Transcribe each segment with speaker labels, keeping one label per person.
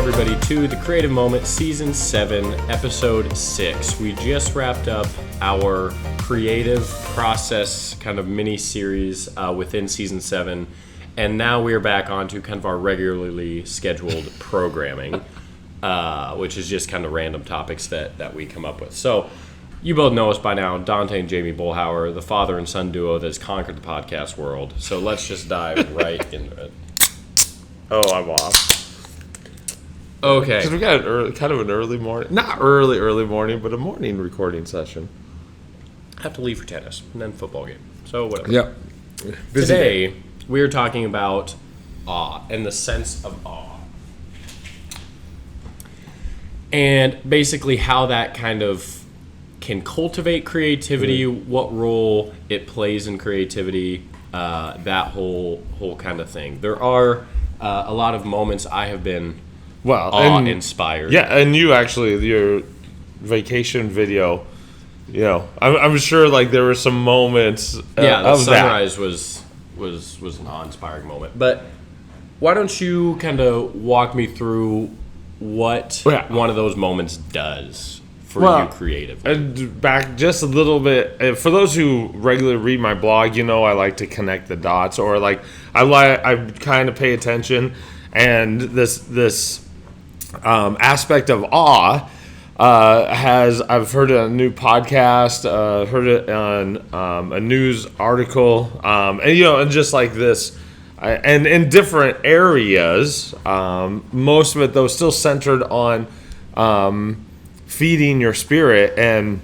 Speaker 1: everybody, to The Creative Moment, Season 7, Episode 6. We just wrapped up our creative process kind of mini-series within Season 7, and now we're back onto kind of our regularly scheduled programming, which is just kind of random topics that we come up with. So, you both know us by now, Dante and Jamie Bullhauer, the father and son duo that's conquered the podcast world. So let's just dive right into it.
Speaker 2: Oh, I'm off.
Speaker 1: Okay.
Speaker 2: Because we got an early morning. Not early morning, but a morning recording session.
Speaker 1: I have to leave for tennis and then football game. So whatever.
Speaker 2: Yep.
Speaker 1: Today, we're talking about awe and the sense of awe. And basically how that kind of can cultivate creativity, what role it plays in creativity, that whole kind of thing. There are a lot of moments I have been awe-inspired.
Speaker 2: Yeah, and you actually, your vacation video, I'm sure like there were some moments
Speaker 1: the sunrise was an awe-inspiring moment. But why don't you kind of walk me through what one of those moments does for you creatively?
Speaker 2: And back just a little bit, for those who regularly read my blog, I like to connect the dots, or like I kind of pay attention, and this aspect of awe I've heard a new podcast, heard it on a news article, and just like this, and in different areas, most of it though still centered on feeding your spirit and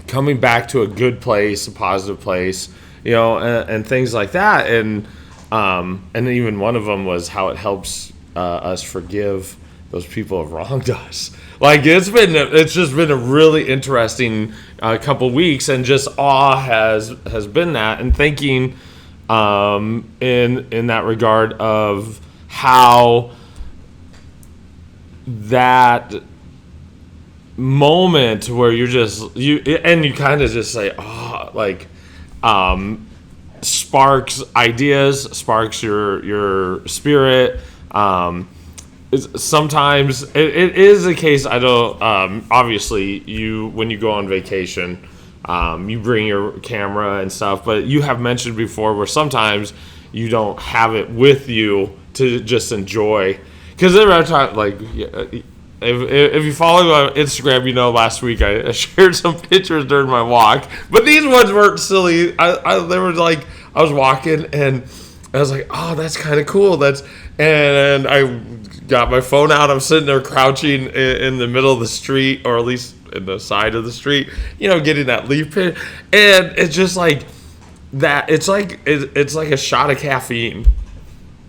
Speaker 2: coming back to a good place, a positive place, and things like that, and even one of them was how it helps us forgive those people have wronged us. Like it's just been a really interesting couple weeks, and just awe has been that, and thinking in that regard of how that moment where you kind of just say sparks ideas, sparks your spirit. Sometimes it is a case. I don't. Obviously, when you go on vacation, you bring your camera and stuff. But you have mentioned before where sometimes you don't have it with you to just enjoy. Because there are times like if you follow me on Instagram, last week I shared some pictures during my walk. But these ones weren't silly. They were like I was walking and I was like, oh, that's kind of cool. And I got my phone out. I'm sitting there crouching in the middle of the street, or at least in the side of the street, getting that leaf pit. And it's just like that. It's like a shot of caffeine,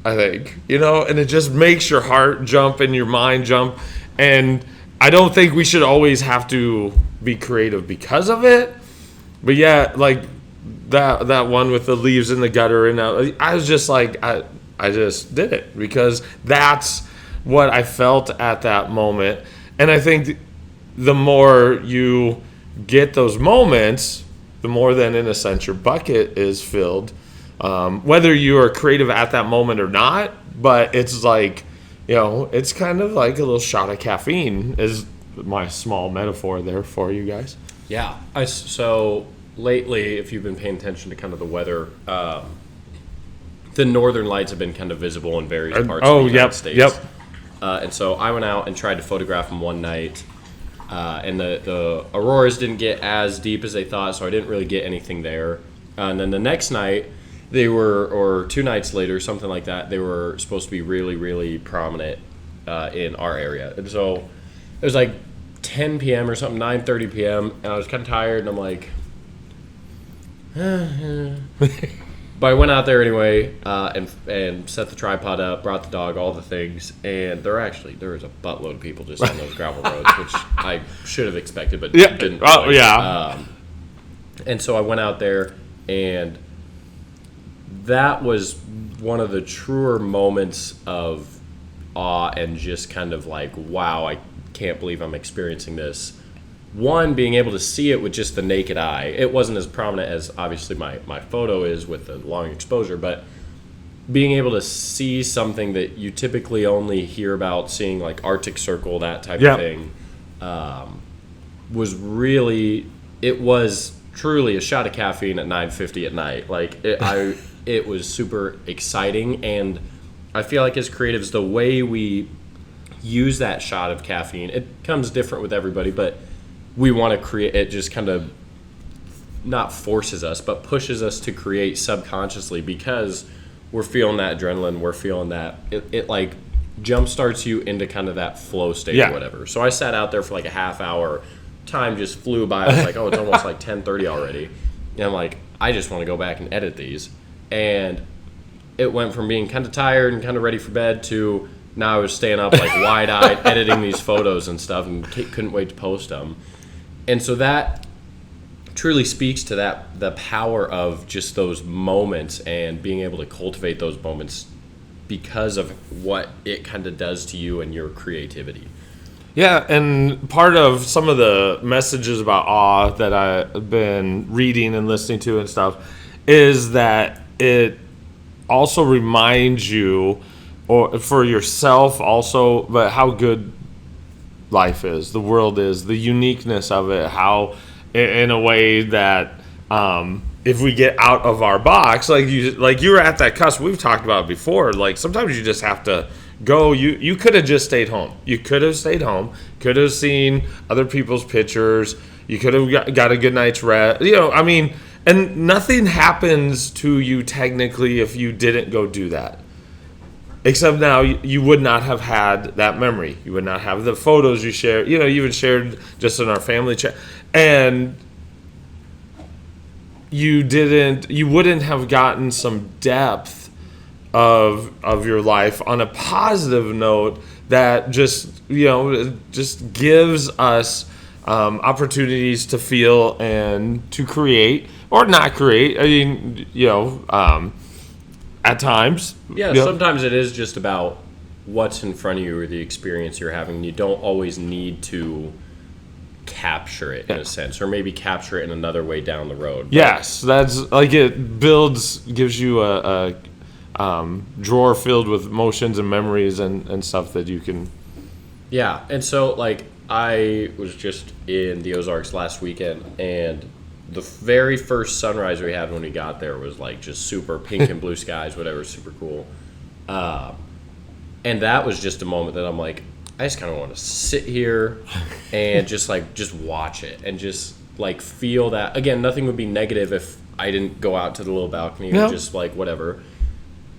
Speaker 2: I think, and it just makes your heart jump and your mind jump. And I don't think we should always have to be creative because of it. But yeah, like that one with the leaves in the gutter, and I was just like, I just did it because that's what I felt at that moment. And I think the more you get those moments, the more then in a sense your bucket is filled, whether you are creative at that moment or not. But it's like, it's kind of like a little shot of caffeine is my small metaphor there for you guys.
Speaker 1: Yeah. So lately, if you've been paying attention to kind of the weather, the northern lights have been kind of visible in various parts of the United States. Yep. And so I went out and tried to photograph them one night, and the auroras didn't get as deep as they thought, so I didn't really get anything there. And then the next night, or 2 nights later, something like that, they were supposed to be really, really prominent in our area. And so it was like 10 p.m. or something, 9:30 p.m., and I was kind of tired, and I'm like, But I went out there anyway and set the tripod up, brought the dog, all the things, and there was a buttload of people just on those gravel roads, which I should have expected, but didn't.
Speaker 2: Oh, yeah.
Speaker 1: And so I went out there, and that was one of the truer moments of awe and just kind of like, wow, I can't believe I'm experiencing this. One, being able to see it with just the naked eye. It wasn't as prominent as obviously my photo is with the long exposure, but being able to see something that you typically only hear about, seeing like Arctic Circle, that type of thing, was really, it was truly a shot of caffeine at 9:50 at night. Like it was super exciting, and I feel like as creatives, the way we use that shot of caffeine, it comes different with everybody, but we want to create, it just kind of not forces us, but pushes us to create subconsciously, because we're feeling that adrenaline, we're feeling that, it like jump starts you into kind of that flow state or whatever. So I sat out there for like a half hour, time just flew by. I was like, oh, it's almost like 10:30 already. And I'm like, I just want to go back and edit these. And it went from being kind of tired and kind of ready for bed to now I was staying up like wide-eyed editing these photos and stuff, and couldn't wait to post them. And so that truly speaks to the power of just those moments and being able to cultivate those moments because of what it kind of does to you and your creativity.
Speaker 2: Yeah, and part of some of the messages about awe that I've been reading and listening to and stuff is that it also reminds you, or for yourself also, but how good life is, the world is, the uniqueness of it, how in a way that if we get out of our box, like you were at that cusp, we've talked about it before, like sometimes you just have to go. You could have just stayed home. You could have stayed home, could have seen other people's pictures, you could have got a good night's rest, I mean, and nothing happens to you technically if you didn't go do that. Except now you would not have had that memory. You would not have the photos you shared. You even shared just in our family chat. And you wouldn't have gotten some depth of your life on a positive note that just gives us opportunities to feel and to create or not create. I mean, at times.
Speaker 1: Yeah, sometimes it is just about what's in front of you or the experience you're having. You don't always need to capture it in a sense, or maybe capture it in another way down the road. But
Speaker 2: yes, that's like it gives you a drawer filled with emotions and memories and stuff that you can.
Speaker 1: Yeah, and so like I was just in the Ozarks last weekend, and the very first sunrise we had when we got there was like just super pink and blue skies, whatever, super cool. And that was just a moment that I'm like, I just kind of want to sit here and just watch it and just like feel that. Again, nothing would be negative if I didn't go out to the little balcony or just like whatever.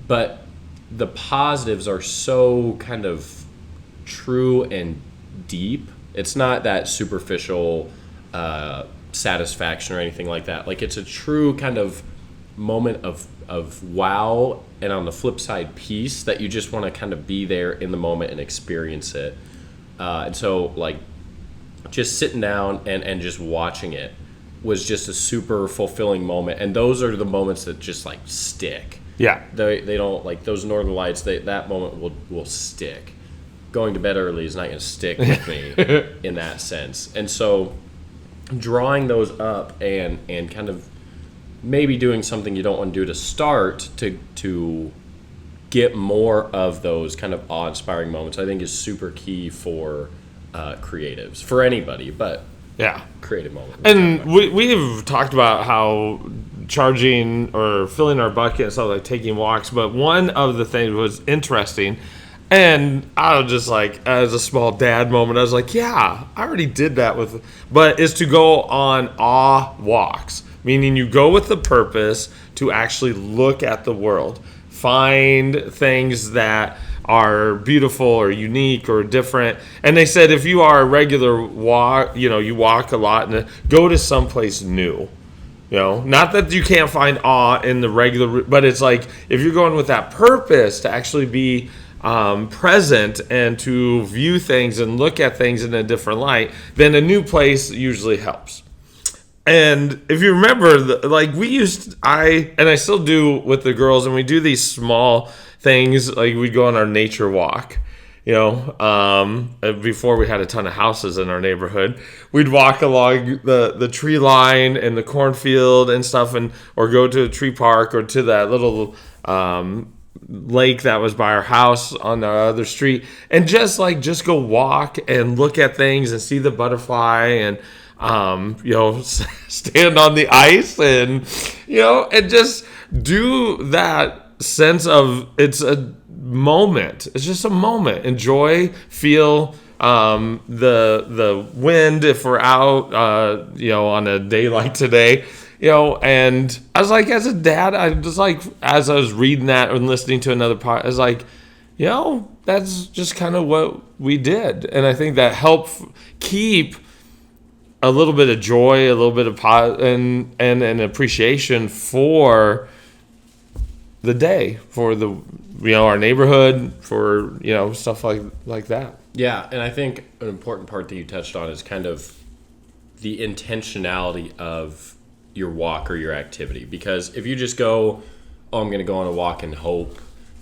Speaker 1: But the positives are so kind of true and deep. It's not that superficial satisfaction or anything like that. Like it's a true kind of moment of wow, and on the flip side, peace, that you just want to kind of be there in the moment and experience it. And so like just sitting down and just watching it was just a super fulfilling moment. And those are the moments that just like stick.
Speaker 2: Yeah.
Speaker 1: They don't, like those northern lights, that moment will stick. Going to bed early is not going to stick with me in that sense. And so drawing those up and kind of maybe doing something you don't want to do to start to get more of those kind of awe-inspiring moments, I think is super key for creatives, for anybody, but creative moments.
Speaker 2: And we've talked about how charging or filling our bucket and stuff, like taking walks, but one of the things was interesting. And I was just like, as a small dad moment, I was like, yeah, I already did that but is to go on awe walks, meaning you go with the purpose to actually look at the world, find things that are beautiful or unique or different. And they said if you are a regular walk, you walk a lot, and go to someplace new. Not that you can't find awe in the regular, but it's like if you're going with that purpose to actually be present and to view things and look at things in a different light, then a new place usually helps. And if you remember, I still do with the girls, and we do these small things, like we go on our nature walk. Before we had a ton of houses in our neighborhood, we'd walk along the tree line and the cornfield and stuff, or go to a tree park or to that little lake that was by our house on the other street, and just go walk and look at things and see the butterfly and stand on the ice and and just do that sense of it's a moment. It's just a moment. Enjoy, feel the wind if we're out on a day like today. And I was like, as a dad, I was like, as I was reading that and listening to another part, I was like, that's just kind of what we did. And I think that helped keep a little bit of joy, a little bit of and an appreciation for the day, for our neighborhood, for stuff like that.
Speaker 1: Yeah, and I think an important part that you touched on is kind of the intentionality of your walk or your activity. Because if you just go, I'm going to go on a walk and hope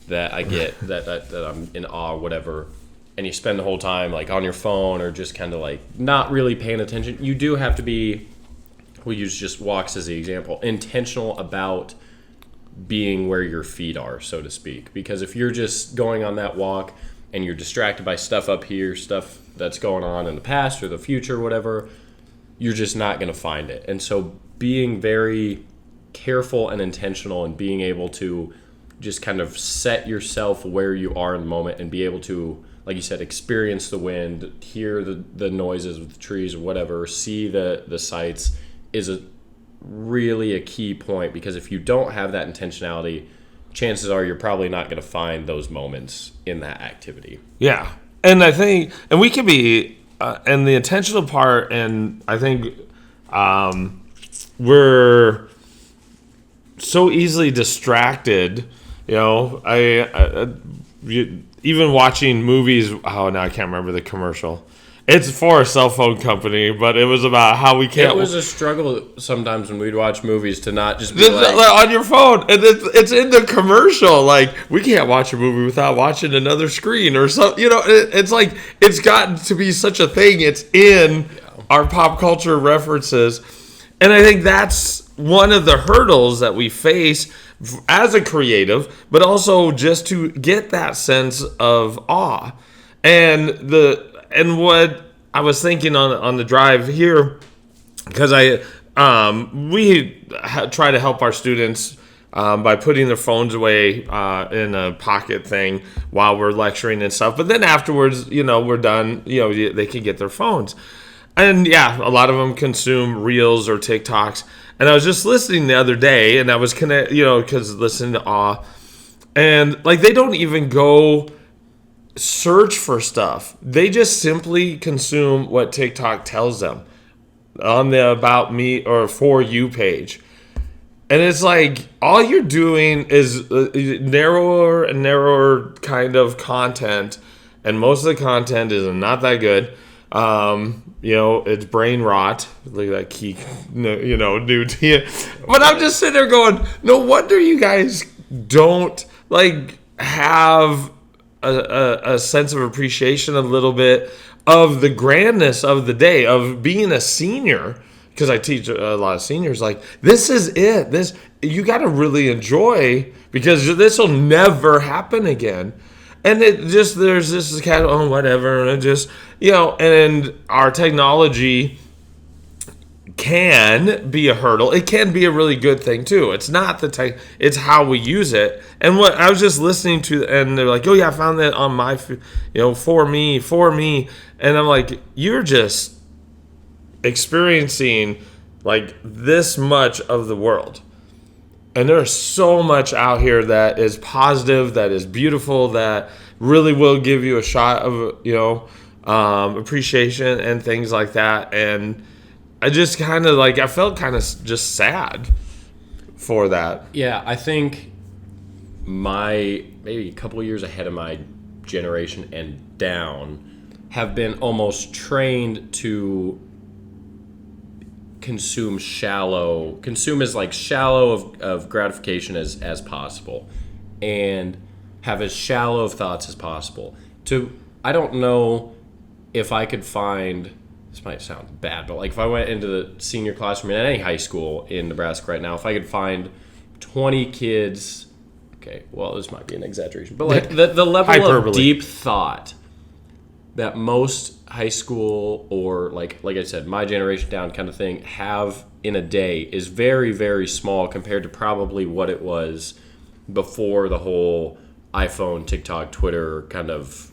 Speaker 1: that I get that I'm in awe, whatever, and you spend the whole time like on your phone or just kind of like not really paying attention, you do have to be, we'll use just walks as the example, intentional about being where your feet are, so to speak. Because if you're just going on that walk and you're distracted by stuff up here, stuff that's going on in the past or the future, whatever, you're just not going to find it. And so being very careful and intentional and being able to just kind of set yourself where you are in the moment and be able to, like you said, experience the wind, hear the noises of the trees or whatever, see the sights is really a key point. Because if you don't have that intentionality, chances are you're probably not going to find those moments in that activity.
Speaker 2: Yeah. And I think, and we can be, and the intentional part, and I think we're so easily distracted. Even watching movies, now I can't remember the commercial. It's for a cell phone company, but it was about how we can't.
Speaker 1: It was a struggle sometimes when we'd watch movies to not just be
Speaker 2: on your phone, and it's in the commercial. Like, we can't watch a movie without watching another screen or something. It's like it's gotten to be such a thing. It's in our pop culture references, and I think that's one of the hurdles that we face as a creative, but also just to get that sense of awe. And what I was thinking on the drive here, because we try to help our students by putting their phones away in a pocket thing while we're lecturing and stuff. But then afterwards, we're done. They can get their phones, and a lot of them consume Reels or TikToks. And I was just listening the other day, and I was because listening to awe, and like they don't even go search for stuff. They just simply consume what TikTok tells them on the About Me or For You page. And it's like all you're doing is narrower and narrower kind of content, and most of the content is not that good. It's brain rot. Look at that key, new to you. But I'm just sitting there going, no wonder you guys don't have a sense of appreciation, a little bit of the grandness of the day, of being a senior, because I teach a lot of seniors. Like, this is it. This you got to really enjoy, because this will never happen again. And there's this kind of whatever, and just and our technology can be a hurdle. It can be a really good thing too. It's not the tech; it's how we use it. And what I was just listening to, and they're like, "Oh yeah, I found that on my, for me," and I'm like, "You're just experiencing like this much of the world." And there's so much out here that is positive, that is beautiful, that really will give you a shot of, appreciation and things like that. And I just kind of I felt kind of just sad for that.
Speaker 1: Yeah, I think maybe a couple of years ahead of my generation and down have been almost trained to consume as shallow of gratification as possible, and have as shallow of thoughts as possible. I don't know if I could find, this might sound bad, but if I went into the senior classroom in any high school in Nebraska right now, if I could find 20 kids okay, well, this might be an exaggeration, but like the level
Speaker 2: Hyperbole.
Speaker 1: of deep thought that most high school or like I said, my generation down kind of thing have in a day is very, very small compared to probably what it was before the whole iPhone, TikTok, Twitter kind of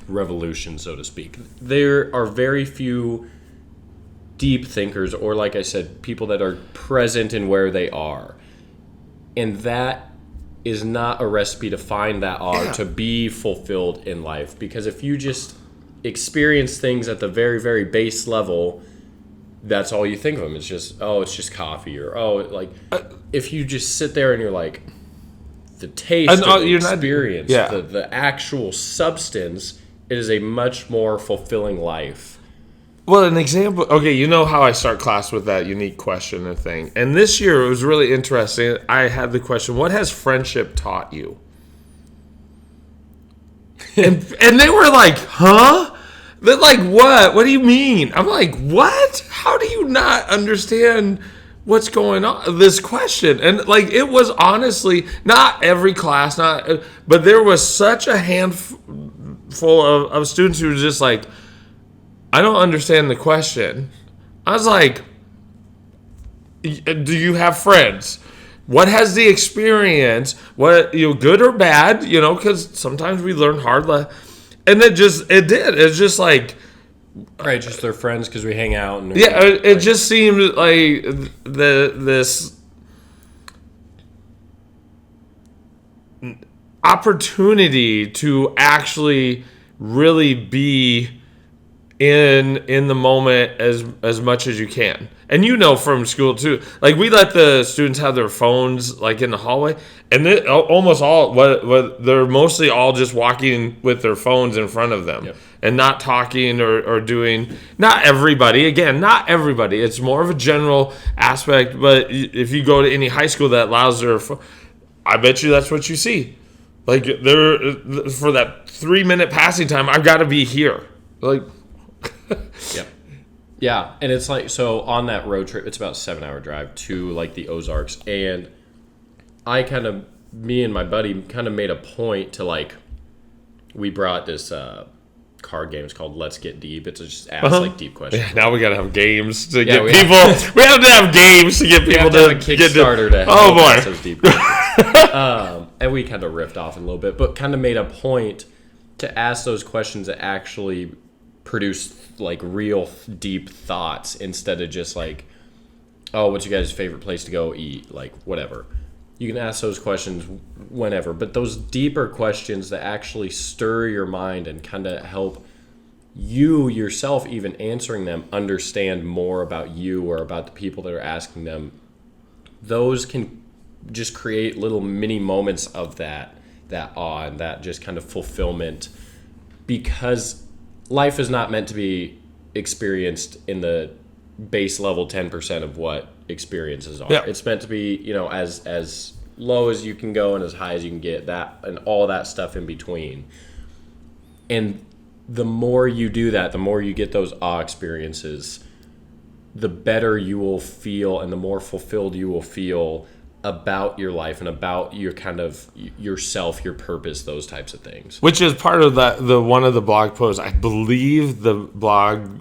Speaker 1: revolution, so to speak. There are very few deep thinkers, or like I said, people that are present in where they are. And that is not a recipe to find that awe, to be fulfilled in life. Because if you just experience things at the very, very base level, that's all you think of them. It's just, oh, it's just coffee, or if you just sit there and you're like, the taste, the experience, the actual substance, it is a much more fulfilling life.
Speaker 2: Well, an example, okay, you know how I start class with that unique question and thing. And this year it was really interesting. I had the question, what has friendship taught you? And they were like, huh? They're like, what? What do you mean? I'm like, what? How do you not understand what's going on? This question. And like, it was honestly, not every class, but there was such a handful of students who were just like, I don't understand the question. I was like, do you have friends? What has the experience? What, good or bad? Because sometimes we learn hard. And it did. It's just like,
Speaker 1: right, just they're friends because we hang out. And
Speaker 2: it just seemed like this opportunity to actually really be in the moment as much as you can. And from school too, like we let the students have their phones like in the hallway, and almost all what they're mostly all just walking with their phones in front of them.
Speaker 1: Yep.
Speaker 2: And not talking or doing. Not everybody, it's more of a general aspect. But if you go to any high school that allows their I bet you that's what you see. Like, for that 3-minute passing time, I've got to be here. Like,
Speaker 1: yep. Yeah, and it's like, so on that road trip, it's about a 7-hour drive to like the Ozarks, and me and my buddy kind of made a point to like, we brought this card game. It's called Let's Get Deep. It's just ask like deep questions.
Speaker 2: Yeah, now we gotta have games to get people. We have to have games to get people to
Speaker 1: have a Kickstarter to
Speaker 2: oh boy,
Speaker 1: those deep and we kind of riffed off a little bit, but kind of made a point to ask those questions that actually produce like real deep thoughts instead of just like, oh, what's your guys' favorite place to go eat? Like, whatever. You can ask those questions whenever, but those deeper questions that actually stir your mind and kind of help you yourself, even answering them, understand more about you or about the people that are asking them, those can just create little mini moments of that awe and that just kind of fulfillment, because life is not meant to be experienced in the base level 10% of what experiences are.
Speaker 2: Yeah.
Speaker 1: It's meant to be, as low as you can go and as high as you can get, that and all that stuff in between. And the more you do that, the more you get those awe experiences, the better you will feel and the more fulfilled you will feel about your life and about your kind of yourself, your purpose, those types of things.
Speaker 2: Which is part of the one of the blog posts. I believe the blog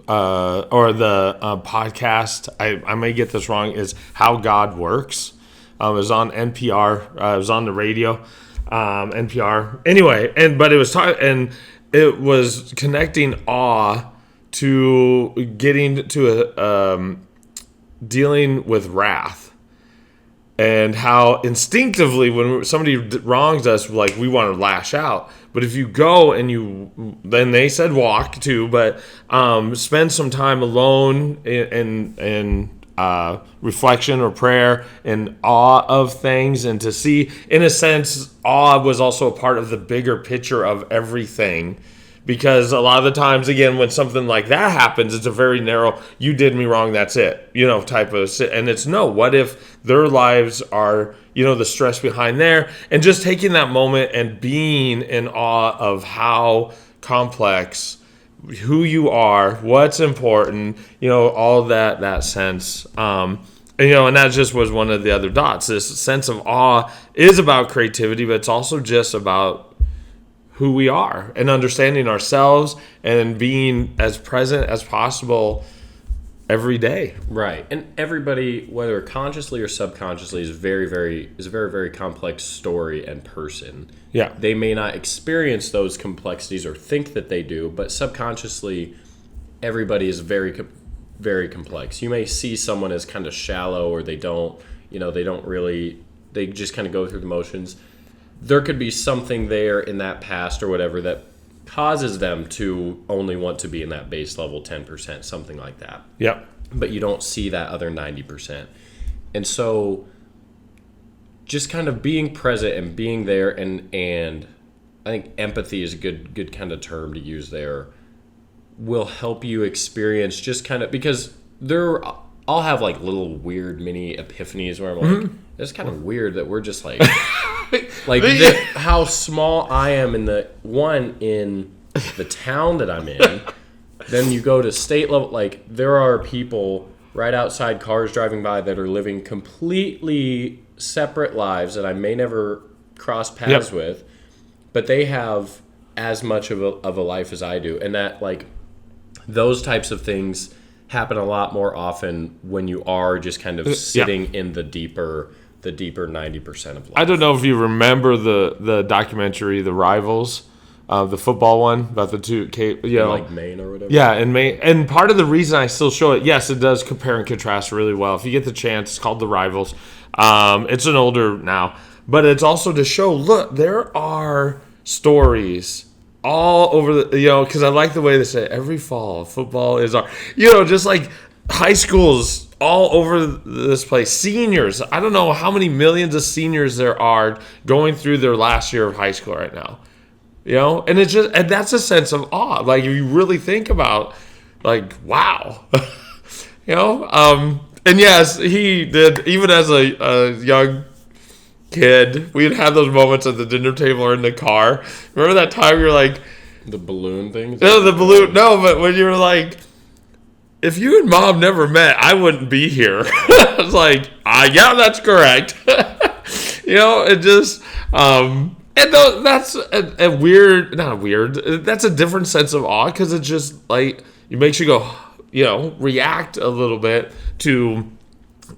Speaker 2: or the podcast, I may get this wrong, is How God Works. It was on NPR. It was on the radio, NPR. Anyway, but it was and it was connecting awe to getting to dealing with wrath. And how instinctively, when somebody wrongs us, like, we want to lash out. But if you go and then they said walk too, but spend some time alone in reflection or prayer and awe of things, and to see, in a sense, awe was also a part of the bigger picture of everything. Because a lot of the times, again, when something like that happens, it's a very narrow, you did me wrong, that's it, type of, and it's no, what if their lives are, the stress behind there, and just taking that moment and being in awe of how complex, who you are, what's important, all that sense. And that just was one of the other dots, this sense of awe is about creativity, but it's also just about who we are and understanding ourselves and being as present as possible every day.
Speaker 1: Right. And everybody, whether consciously or subconsciously, is a very, very complex story and person.
Speaker 2: Yeah.
Speaker 1: They may not experience those complexities or think that they do, but subconsciously, everybody is very, very complex. You may see someone as kind of shallow, or they don't really, they just kind of go through the motions. There could be something there in that past or whatever that causes them to only want to be in that base level 10%, something like that.
Speaker 2: Yep.
Speaker 1: But you don't see that other 90%. And so just kind of being present and being there, and I think empathy is a good kind of term to use there, will help you experience just kind of, because I'll have like little weird mini epiphanies where I'm like, it's kind of weird that we're just like how small I am in the town that I'm in. Then you go to state level, like there are people right outside, cars driving by, that are living completely separate lives that I may never cross paths with, but they have as much of a life as I do. And that, like, those types of things happen a lot more often when you are just kind of sitting in the deeper 90% of life.
Speaker 2: I don't know if you remember the documentary, The Rivals, the football one about the two,
Speaker 1: like Maine or whatever.
Speaker 2: Yeah, in Maine. And part of the reason I still show it, yes, it does compare and contrast really well. If you get the chance, it's called The Rivals. It's an older now, but it's also to show, look, there are stories all over the, because I like the way they say every fall football is our, just like high schools all over this place. Seniors, I don't know how many millions of seniors there are going through their last year of high school right now. And it's just, and that's a sense of awe. Like, if you really think about, like, wow, and yes, he did, even as a young kid, we'd have those moments at the dinner table or in the car. Remember that time you were like,
Speaker 1: the balloon thing?
Speaker 2: No, the balloon. No, but when you were like, if you and Mom never met, I wouldn't be here. I was like, yeah, that's correct. It just, and that's a weird, not weird, that's a different sense of awe, because it just, like, it makes you go, react a little bit to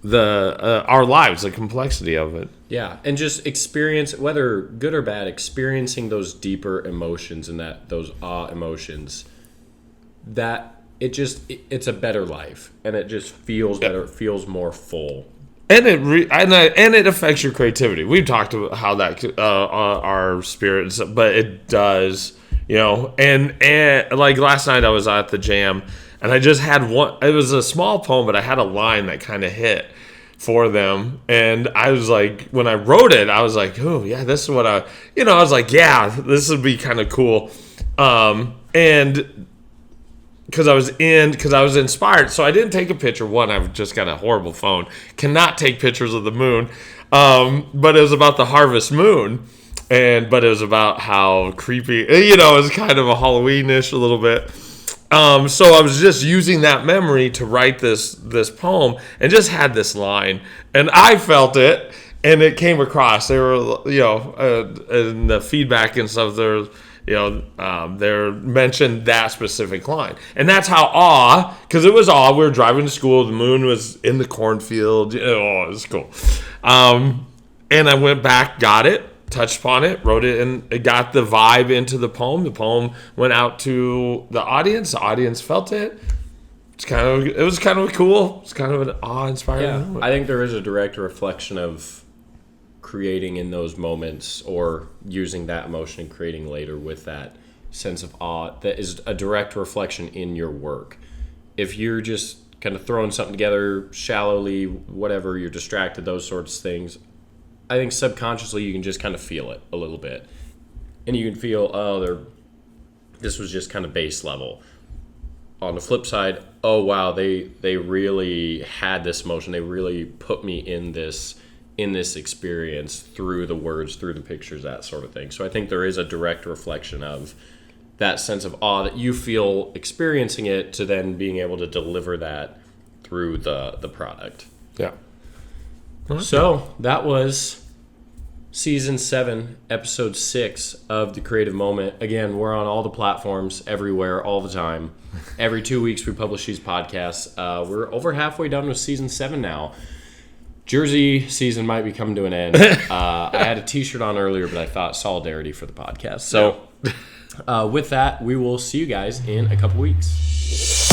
Speaker 2: our lives, the complexity of it.
Speaker 1: Yeah, and just experience, whether good or bad, experiencing those deeper emotions and those awe emotions, that it's a better life, and it just feels better. It feels more full, and
Speaker 2: it affects your creativity. We've talked about how that our spirits, but it does, And like last night, I was at the jam, and I just had one. It was a small poem, but I had a line that kind of hit for them, and I was like, when I wrote it, I was like, oh yeah, this is what I was like, yeah, this would be kind of cool, and because I was inspired, so I didn't take a picture. One, I've just got a horrible phone, cannot take pictures of the moon, but it was about the harvest moon, but it was about how creepy, it was kind of a Halloween-ish a little bit. So I was just using that memory to write this poem, and just had this line, and I felt it, and it came across. They were, in the feedback and stuff, they mentioned that specific line, and that's how because it was awe. We were driving to school. The moon was in the cornfield. It was cool. And I went back, got it, touched upon it, wrote it, and it got the vibe into the poem. The poem went out to the audience. The audience felt it. It was kind of cool. It's kind of an awe-inspiring moment.
Speaker 1: I think there is a direct reflection of creating in those moments, or using that emotion and creating later with that sense of awe, that is a direct reflection in your work. If you're just kind of throwing something together shallowly, whatever, you're distracted, those sorts of things, I think subconsciously you can just kind of feel it a little bit. And you can feel, this was just kind of base level. On the flip side, oh wow, they really had this emotion. They really put me in this experience through the words, through the pictures, that sort of thing. So I think there is a direct reflection of that sense of awe that you feel experiencing it, to then being able to deliver that through the product.
Speaker 2: Yeah.
Speaker 1: So that was Season 7, Episode 6 of The Creative Moment. Again, we're on all the platforms, everywhere, all the time. Every 2 weeks we publish these podcasts. We're over halfway done with Season 7 now. Jersey season might be coming to an end. I had a t-shirt on earlier, but I thought solidarity for the podcast. So with that, we will see you guys in a couple weeks.